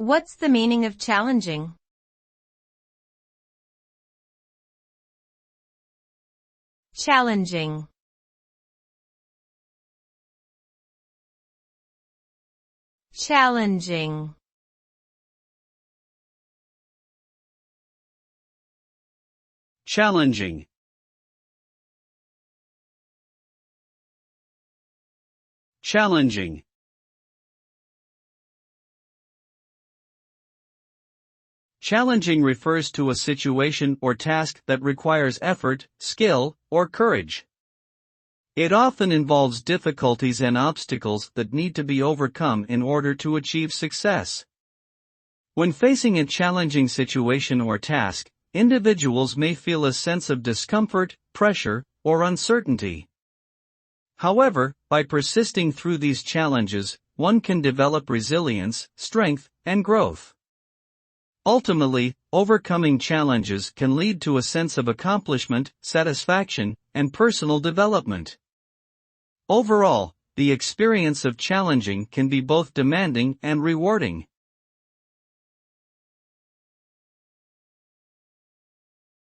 What's the meaning of challenging? Challenging. Challenging. Challenging. Challenging. Challenging refers to a situation or task that requires effort, skill, or courage. It often involves difficulties and obstacles that need to be overcome in order to achieve success. When facing a challenging situation or task, individuals may feel a sense of discomfort, pressure, or uncertainty. However, by persisting through these challenges, one can develop resilience, strength, and growth. Ultimately, overcoming challenges can lead to a sense of accomplishment, satisfaction, and personal development. Overall, the experience of challenging can be both demanding and rewarding.